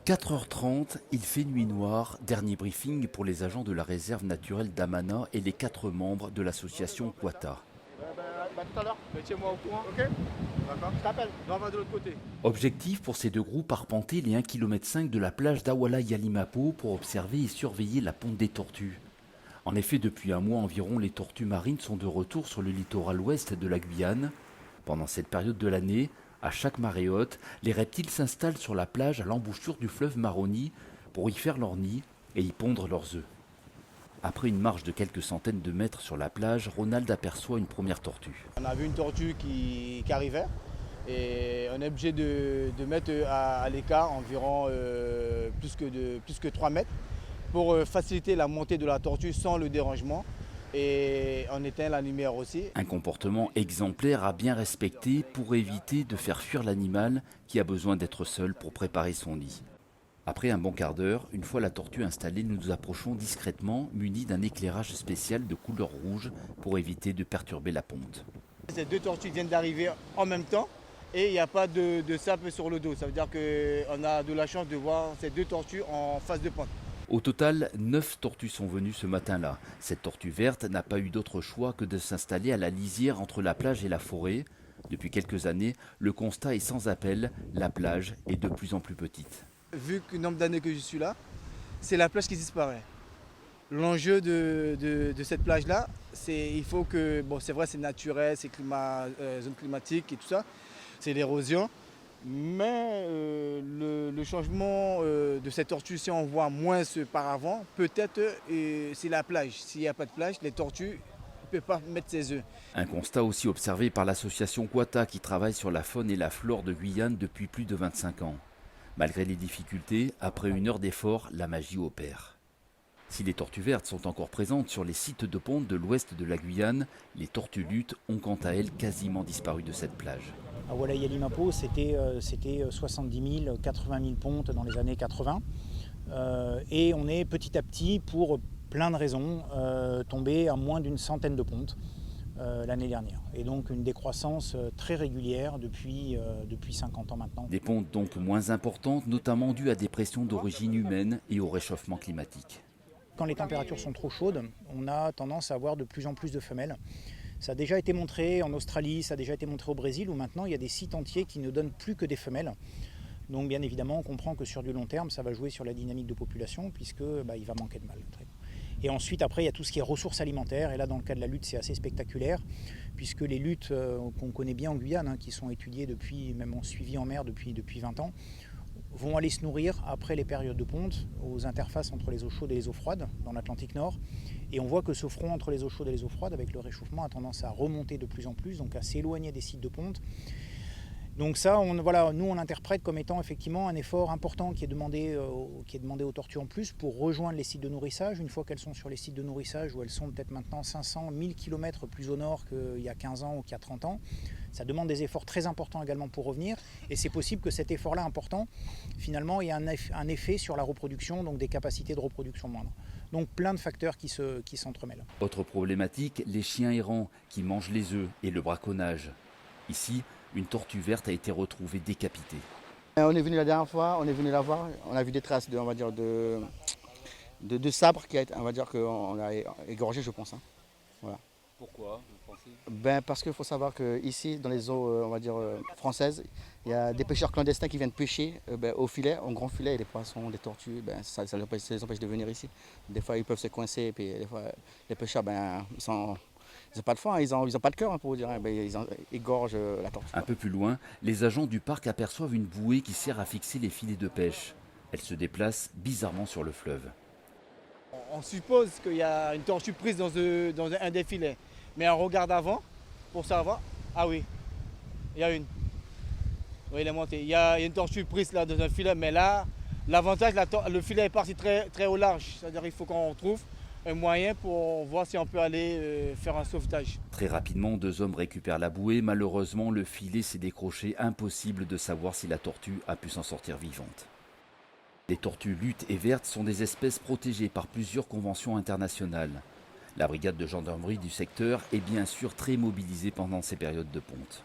4h30, il fait nuit noire, dernier briefing pour les agents de la réserve naturelle d'Amana et les 4 membres de l'association Quata. Tout à l'heure, tiens-moi au courant. Ok. D'accord. Je t'appelle. On va de l'autre côté. Objectif pour ces deux groupes, arpenter les 1,5 km de la plage d'Awala Yalimapo pour observer et surveiller la ponte des tortues. En effet, depuis un mois environ, les tortues marines sont de retour sur le littoral ouest de la Guyane. Pendant cette période de l'année, à chaque marée haute, les reptiles s'installent sur la plage à l'embouchure du fleuve Maroni pour y faire leur nid et y pondre leurs œufs. Après une marche de quelques centaines de mètres sur la plage, Ronald aperçoit une première tortue. On a vu une tortue qui arrivait et on est obligé de mettre à l'écart environ plus que 3 mètres pour faciliter la montée de la tortue sans le dérangement. Et on éteint la lumière aussi. Un comportement exemplaire à bien respecter pour éviter de faire fuir l'animal qui a besoin d'être seul pour préparer son nid. Après un bon quart d'heure, une fois la tortue installée, nous nous approchons discrètement, munis d'un éclairage spécial de couleur rouge pour éviter de perturber la ponte. Ces deux tortues viennent d'arriver en même temps et il n'y a pas de sable sur le dos. Ça veut dire qu'on a de la chance de voir ces deux tortues en face de pente. Au total, 9 tortues sont venues ce matin-là. Cette tortue verte n'a pas eu d'autre choix que de s'installer à la lisière entre la plage et la forêt. Depuis quelques années, le constat est sans appel, la plage est de plus en plus petite. Vu le nombre d'années que je suis là, c'est la plage qui disparaît. L'enjeu de cette plage-là, il faut que, bon c'est vrai c'est naturel, c'est zone climatique et tout ça, c'est l'érosion, mais le changement de cette tortue, si on voit moins par avant, peut-être c'est la plage. S'il n'y a pas de plage, les tortues ne peuvent pas mettre ses œufs. Un constat aussi observé par l'association Quata qui travaille sur la faune et la flore de Guyane depuis plus de 25 ans. Malgré les difficultés, après une heure d'effort, la magie opère. Si les tortues vertes sont encore présentes sur les sites de ponte de l'ouest de la Guyane, les tortues luttes ont quant à elles quasiment disparu de cette plage. Awala Yalimapo, c'était 70 000, 80 000 pontes dans les années 80. Et on est petit à petit, pour plein de raisons, tombé à moins d'une centaine de pontes l'année dernière. Et donc une décroissance très régulière depuis 50 ans maintenant. Des pontes donc moins importantes, notamment dues à des pressions d'origine humaine et au réchauffement climatique. Quand les températures sont trop chaudes, on a tendance à avoir de plus en plus de femelles. Ça a déjà été montré en Australie, ça a déjà été montré au Brésil, où maintenant il y a des sites entiers qui ne donnent plus que des femelles. Donc bien évidemment, on comprend que sur du long terme, ça va jouer sur la dynamique de population, puisque il va manquer de mâles. Et ensuite, après, il y a tout ce qui est ressources alimentaires. Et là, dans le cas de la lutte, c'est assez spectaculaire, puisque les luttes qu'on connaît bien en Guyane, qui sont étudiées depuis, même en suivi en mer depuis 20 ans, vont aller se nourrir après les périodes de ponte aux interfaces entre les eaux chaudes et les eaux froides dans l'Atlantique Nord. Et on voit que ce front entre les eaux chaudes et les eaux froides, avec le réchauffement, a tendance à remonter de plus en plus, donc à s'éloigner des sites de ponte. Donc ça, nous on l'interprète comme étant effectivement un effort important qui est demandé aux tortues en plus pour rejoindre les sites de nourrissage. Une fois qu'elles sont sur les sites de nourrissage, où elles sont peut-être maintenant 500, 1000 km plus au nord qu'il y a 15 ans ou qu'il y a 30 ans, ça demande des efforts très importants également pour revenir. Et c'est possible que cet effort-là important, finalement, ait un effet sur la reproduction, donc des capacités de reproduction moindres. Donc plein de facteurs qui s'entremêlent. Autre problématique, les chiens errants qui mangent les œufs et le braconnage. Ici, une tortue verte a été retrouvée décapitée. On est venu la dernière fois, on est venu la voir, on a vu des traces de sabre qui a été, on va dire qu'on a égorgé, je pense. Voilà. Pourquoi, vous pensez ? Parce qu'il faut savoir qu'ici, dans les eaux françaises, il y a des pêcheurs clandestins qui viennent pêcher au filet, en grand filet, et les poissons, les tortues, ça les empêche de venir ici. Des fois, ils peuvent se coincer, et puis des fois, les pêcheurs, ils n'ont pas de foi, ils n'ont pas de cœur pour vous dire, ils égorgent la tortue. Un peu plus loin, les agents du parc aperçoivent une bouée qui sert à fixer les filets de pêche. Elle se déplace bizarrement sur le fleuve. On suppose qu'il y a une tortue prise dans un des filets. Mais on regarde avant pour savoir. Ah oui, il y a une. Oui, il est monté. Il y a une tortue prise là dans un filet, mais là, l'avantage, le filet est parti très, très au large. C'est-à-dire qu'il faut qu'on trouve un moyen pour voir si on peut aller faire un sauvetage. Très rapidement, 2 hommes récupèrent la bouée. Malheureusement, le filet s'est décroché. Impossible de savoir si la tortue a pu s'en sortir vivante. Les tortues luttes et vertes sont des espèces protégées par plusieurs conventions internationales. La brigade de gendarmerie du secteur est bien sûr très mobilisée pendant ces périodes de ponte.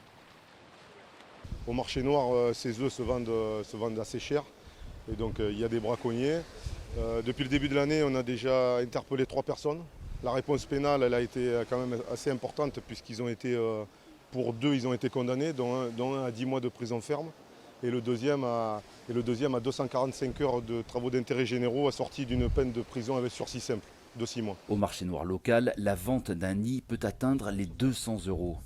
Au marché noir, ces œufs se vendent assez cher. Et donc il y a des braconniers. Depuis le début de l'année, on a déjà interpellé 3 personnes. La réponse pénale, elle a été quand même assez importante puisqu'ils ont été, pour 2, ils ont été condamnés, dont un à 10 mois de prison ferme. Et le deuxième à 245 heures de travaux d'intérêt généraux assortis d'une peine de prison avec sursis simple de 6 mois. Au marché noir local, la vente d'un nid peut atteindre les 200 €.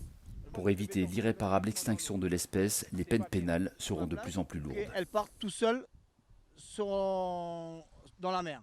Pour éviter l'irréparable extinction de l'espèce, les peines pénales seront de plus en plus lourdes. Elles partent tout seules dans la mer.